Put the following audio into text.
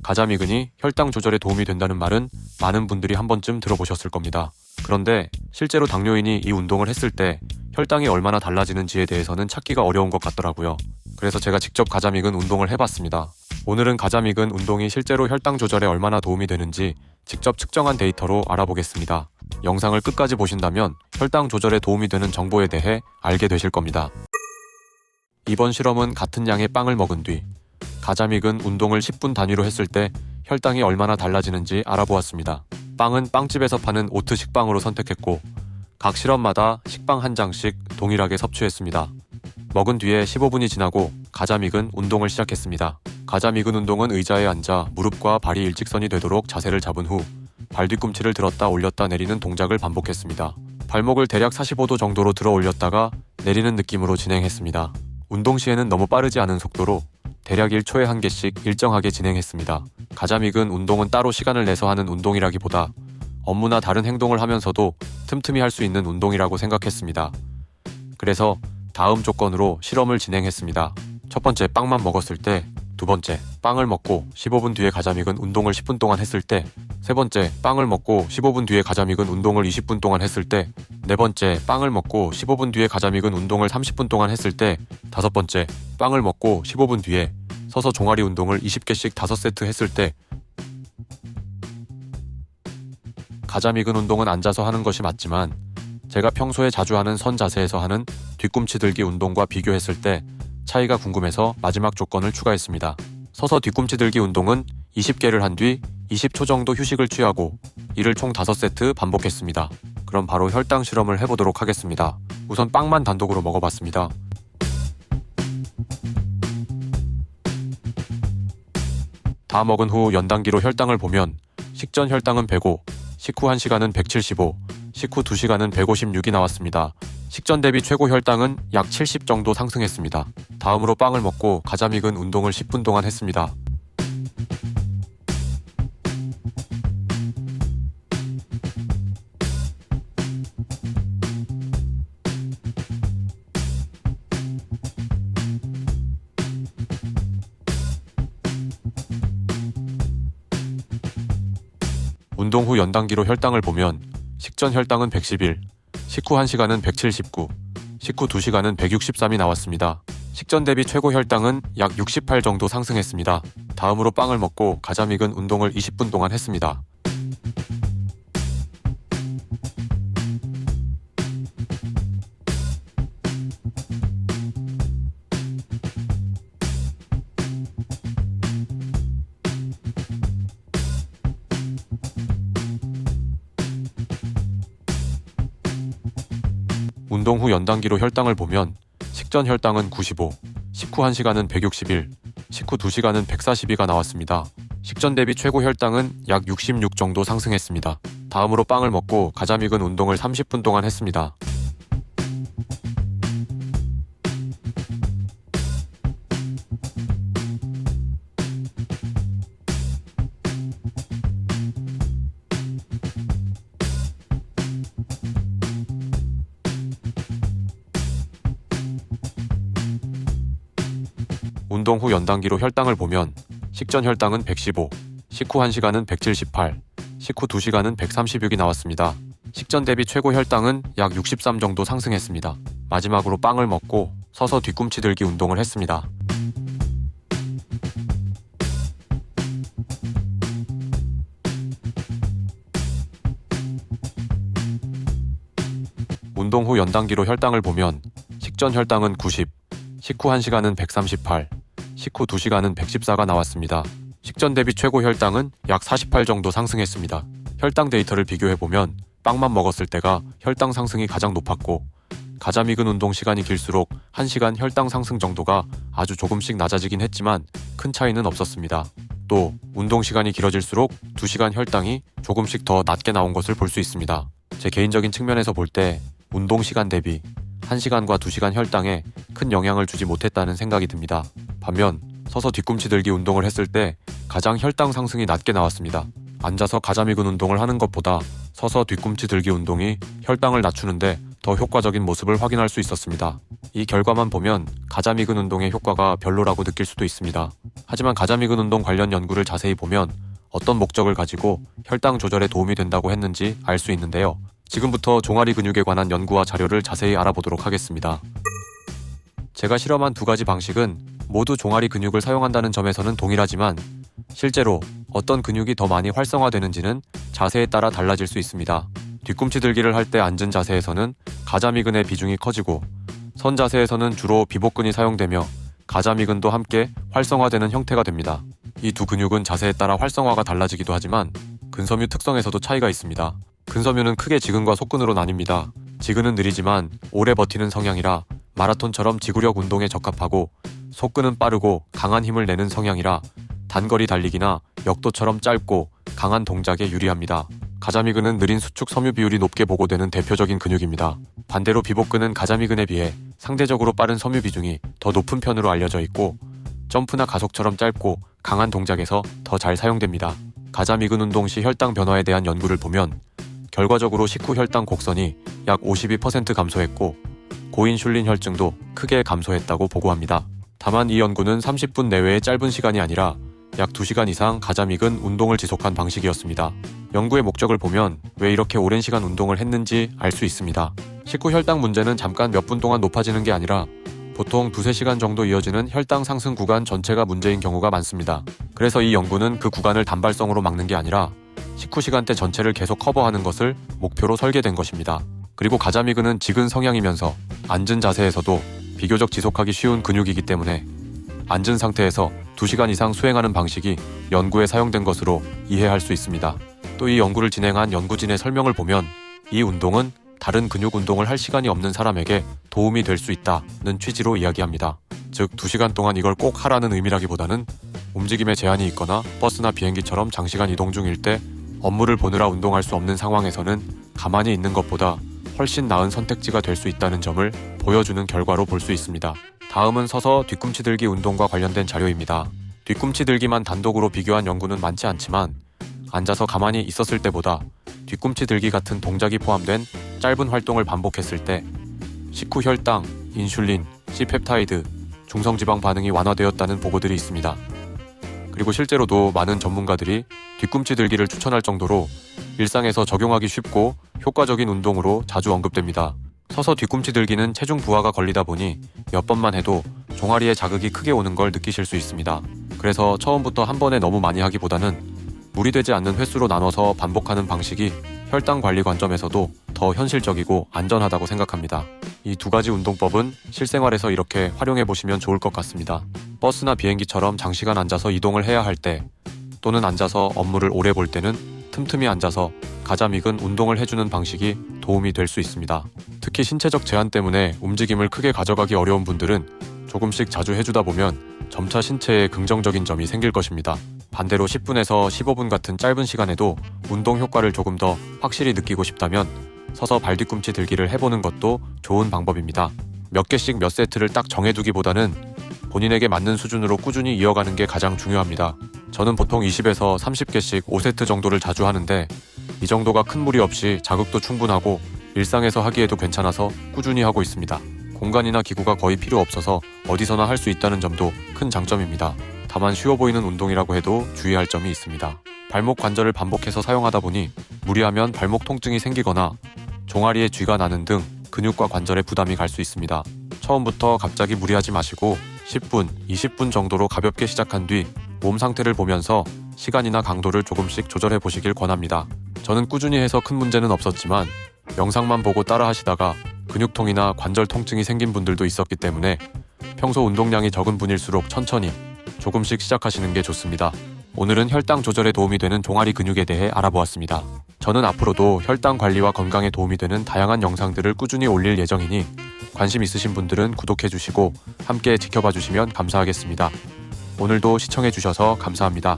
가자미근이 혈당 조절에 도움이 된다는 말은 많은 분들이 한 번쯤 들어보셨을 겁니다. 그런데 실제로 당뇨인이 이 운동을 했을 때 혈당이 얼마나 달라지는지에 대해서는 찾기가 어려운 것 같더라고요. 그래서 제가 직접 가자미근 운동을 해봤습니다. 오늘은 가자미근 운동이 실제로 혈당 조절에 얼마나 도움이 되는지 직접 측정한 데이터로 알아보겠습니다. 영상을 끝까지 보신다면 혈당 조절에 도움이 되는 정보에 대해 알게 되실 겁니다. 이번 실험은 같은 양의 빵을 먹은 뒤 가자미근 운동을 10분 단위로 했을 때 혈당이 얼마나 달라지는지 알아보았습니다. 빵은 빵집에서 파는 오트 식빵으로 선택했고 각 실험마다 식빵 한 장씩 동일하게 섭취했습니다. 먹은 뒤에 15분이 지나고 가자미근 운동을 시작했습니다. 가자미근 운동은 의자에 앉아 무릎과 발이 일직선이 되도록 자세를 잡은 후 발 뒤꿈치를 들었다 올렸다 내리는 동작을 반복했습니다. 발목을 대략 45도 정도로 들어 올렸다가 내리는 느낌으로 진행했습니다. 운동 시에는 너무 빠르지 않은 속도로 대략 1초에 한 개씩 일정하게 진행했습니다. 가자미근 운동은 따로 시간을 내서 하는 운동이라기보다 업무나 다른 행동을 하면서도 틈틈이 할 수 있는 운동이라고 생각했습니다. 그래서 다음 조건으로 실험을 진행했습니다. 첫 번째, 빵만 먹었을 때; 두 번째, 빵을 먹고 15분 뒤에 가자미근 운동을 10분 동안 했을 때; 세 번째, 빵을 먹고 15분 뒤에 가자미근 운동을 20분 동안 했을 때; 네 번째, 빵을 먹고 15분 뒤에 가자미근 운동을 30분 동안 했을 때; 다섯 번째, 빵을 먹고 15분 뒤에 서서 종아리 운동을 20개씩 5세트 했을 때. 가자미근 운동은 앉아서 하는 것이 맞지만 제가 평소에 자주 하는 선 자세에서 하는 뒤꿈치 들기 운동과 비교했을 때 차이가 궁금해서 마지막 조건을 추가했습니다. 서서 뒤꿈치 들기 운동은 20개를 한 뒤 20초 정도 휴식을 취하고 이를 총 5세트 반복했습니다. 그럼 바로 혈당 실험을 해보도록 하겠습니다. 우선 빵만 단독으로 먹어봤습니다. 다 먹은 후 연단기로 혈당을 보면 식전 혈당은 105, 식후 1시간은 175, 식후 2시간은 156이 나왔습니다. 식전 대비 최고 혈당은 약 70 정도 상승했습니다. 다음으로 빵을 먹고 가자미근 운동을 10분 동안 했습니다. 운동 후 연단기로 혈당을 보면 식전 혈당은 111, 식후 1시간은 179, 식후 2시간은 163이 나왔습니다. 식전 대비 최고 혈당은 약 68 정도 상승했습니다. 다음으로 빵을 먹고 가자미근 운동을 20분 동안 했습니다. 운동 후 연단기로 혈당을 보면 식전 혈당은 95, 식후 1시간은 161, 식후 2시간은 142가 나왔습니다. 식전 대비 최고 혈당은 약 66 정도 상승했습니다. 다음으로 빵을 먹고 가자미근 운동을 30분 동안 했습니다. 운동 후 연단기로 혈당을 보면 식전 혈당은 115, 식후 1시간은 178, 식후 2시간은 136이 나왔습니다. 식전 대비 최고 혈당은 약 63 정도 상승했습니다. 마지막으로 빵을 먹고 서서 뒤꿈치 들기 운동을 했습니다. 운동 후 연단기로 혈당을 보면 식전 혈당은 90, 식후 1시간은 138, 식후 2시간은 114가 나왔습니다. 식전 대비 최고 혈당은 약 48 정도 상승했습니다. 혈당 데이터를 비교해보면 빵만 먹었을 때가 혈당 상승이 가장 높았고 가자미근 운동 시간이 길수록 1시간 혈당 상승 정도가 아주 조금씩 낮아지긴 했지만 큰 차이는 없었습니다. 또 운동 시간이 길어질수록 2시간 혈당이 조금씩 더 낮게 나온 것을 볼 수 있습니다. 제 개인적인 측면에서 볼 때 운동 시간 대비 1시간과 2시간 혈당에 큰 영향을 주지 못했다는 생각이 듭니다. 반면 서서 뒤꿈치 들기 운동을 했을 때 가장 혈당 상승이 낮게 나왔습니다. 앉아서 가자미근 운동을 하는 것보다 서서 뒤꿈치 들기 운동이 혈당을 낮추는데 더 효과적인 모습을 확인할 수 있었습니다. 이 결과만 보면 가자미근 운동의 효과가 별로라고 느낄 수도 있습니다. 하지만 가자미근 운동 관련 연구를 자세히 보면 어떤 목적을 가지고 혈당 조절에 도움이 된다고 했는지 알 수 있는데요. 지금부터 종아리 근육에 관한 연구와 자료를 자세히 알아보도록 하겠습니다. 제가 실험한 두 가지 방식은 모두 종아리 근육을 사용한다는 점에서는 동일하지만 실제로 어떤 근육이 더 많이 활성화되는지는 자세에 따라 달라질 수 있습니다. 뒤꿈치 들기를 할 때 앉은 자세에서는 가자미근의 비중이 커지고 선 자세에서는 주로 비복근이 사용되며 가자미근도 함께 활성화되는 형태가 됩니다. 이 두 근육은 자세에 따라 활성화가 달라지기도 하지만 근섬유 특성에서도 차이가 있습니다. 근섬유는 크게 지근과 속근으로 나뉩니다. 지근은 느리지만 오래 버티는 성향이라 마라톤처럼 지구력 운동에 적합하고, 속근은 빠르고 강한 힘을 내는 성향이라 단거리 달리기나 역도처럼 짧고 강한 동작에 유리합니다. 가자미근은 느린 수축 섬유 비율이 높게 보고되는 대표적인 근육입니다. 반대로 비복근은 가자미근에 비해 상대적으로 빠른 섬유 비중이 더 높은 편으로 알려져 있고 점프나 가속처럼 짧고 강한 동작에서 더 잘 사용됩니다. 가자미근 운동 시 혈당 변화에 대한 연구를 보면 결과적으로 식후 혈당 곡선이 약 52% 감소했고 고인슐린 혈증도 크게 감소했다고 보고합니다. 다만 이 연구는 30분 내외의 짧은 시간이 아니라 약 2시간 이상 가자미근 운동을 지속한 방식이었습니다. 연구의 목적을 보면 왜 이렇게 오랜 시간 운동을 했는지 알 수 있습니다. 식후 혈당 문제는 잠깐 몇 분 동안 높아지는 게 아니라 보통 2-3시간 정도 이어지는 혈당 상승 구간 전체가 문제인 경우가 많습니다. 그래서 이 연구는 그 구간을 단발성으로 막는 게 아니라 식후 시간대 전체를 계속 커버하는 것을 목표로 설계된 것입니다. 그리고 가자미근은 지근 성향이면서 앉은 자세에서도 비교적 지속하기 쉬운 근육이기 때문에 앉은 상태에서 2시간 이상 수행하는 방식이 연구에 사용된 것으로 이해할 수 있습니다. 또 이 연구를 진행한 연구진의 설명을 보면 이 운동은 다른 근육 운동을 할 시간이 없는 사람에게 도움이 될 수 있다는 취지로 이야기합니다. 즉 2시간 동안 이걸 꼭 하라는 의미라기보다는 움직임에 제한이 있거나 버스나 비행기처럼 장시간 이동 중일 때 업무를 보느라 운동할 수 없는 상황에서는 가만히 있는 것보다 훨씬 나은 선택지가 될 수 있다는 점을 보여주는 결과로 볼 수 있습니다. 다음은 서서 뒤꿈치 들기 운동과 관련된 자료입니다. 뒤꿈치 들기만 단독으로 비교한 연구는 많지 않지만 앉아서 가만히 있었을 때보다 뒤꿈치 들기 같은 동작이 포함된 짧은 활동을 반복했을 때 식후 혈당, 인슐린, C펩타이드, 중성지방 반응이 완화되었다는 보고들이 있습니다. 그리고 실제로도 많은 전문가들이 뒤꿈치 들기를 추천할 정도로 일상에서 적용하기 쉽고 효과적인 운동으로 자주 언급됩니다. 서서 뒤꿈치 들기는 체중 부하가 걸리다 보니 몇 번만 해도 종아리에 자극이 크게 오는 걸 느끼실 수 있습니다. 그래서 처음부터 한 번에 너무 많이 하기보다는 무리되지 않는 횟수로 나눠서 반복하는 방식이 혈당 관리 관점에서도 더 현실적이고 안전하다고 생각합니다. 이 두 가지 운동법은 실생활에서 이렇게 활용해 보시면 좋을 것 같습니다. 버스나 비행기처럼 장시간 앉아서 이동을 해야 할 때 또는 앉아서 업무를 오래 볼 때는 틈틈이 앉아서 가자미근 운동을 해주는 방식이 도움이 될 수 있습니다. 특히 신체적 제한 때문에 움직임을 크게 가져가기 어려운 분들은 조금씩 자주 해주다 보면 점차 신체에 긍정적인 점이 생길 것입니다. 반대로 10분에서 15분 같은 짧은 시간에도 운동 효과를 조금 더 확실히 느끼고 싶다면 서서 발뒤꿈치 들기를 해보는 것도 좋은 방법입니다. 몇 개씩 몇 세트를 딱 정해두기보다는 본인에게 맞는 수준으로 꾸준히 이어가는 게 가장 중요합니다. 저는 보통 20에서 30개씩 5세트 정도를 자주 하는데 이 정도가 큰 무리 없이 자극도 충분하고 일상에서 하기에도 괜찮아서 꾸준히 하고 있습니다. 공간이나 기구가 거의 필요 없어서 어디서나 할 수 있다는 점도 큰 장점입니다. 다만 쉬워 보이는 운동이라고 해도 주의할 점이 있습니다. 발목 관절을 반복해서 사용하다 보니 무리하면 발목 통증이 생기거나 종아리에 쥐가 나는 등 근육과 관절에 부담이 갈 수 있습니다. 처음부터 갑자기 무리하지 마시고 10분, 20분 정도로 가볍게 시작한 뒤 몸 상태를 보면서 시간이나 강도를 조금씩 조절해 보시길 권합니다. 저는 꾸준히 해서 큰 문제는 없었지만 영상만 보고 따라 하시다가 근육통이나 관절 통증이 생긴 분들도 있었기 때문에 평소 운동량이 적은 분일수록 천천히 조금씩 시작하시는 게 좋습니다. 오늘은 혈당 조절에 도움이 되는 종아리 근육에 대해 알아보았습니다. 저는 앞으로도 혈당 관리와 건강에 도움이 되는 다양한 영상들을 꾸준히 올릴 예정이니 관심 있으신 분들은 구독해주시고 함께 지켜봐 주시면 감사하겠습니다. 오늘도 시청해주셔서 감사합니다.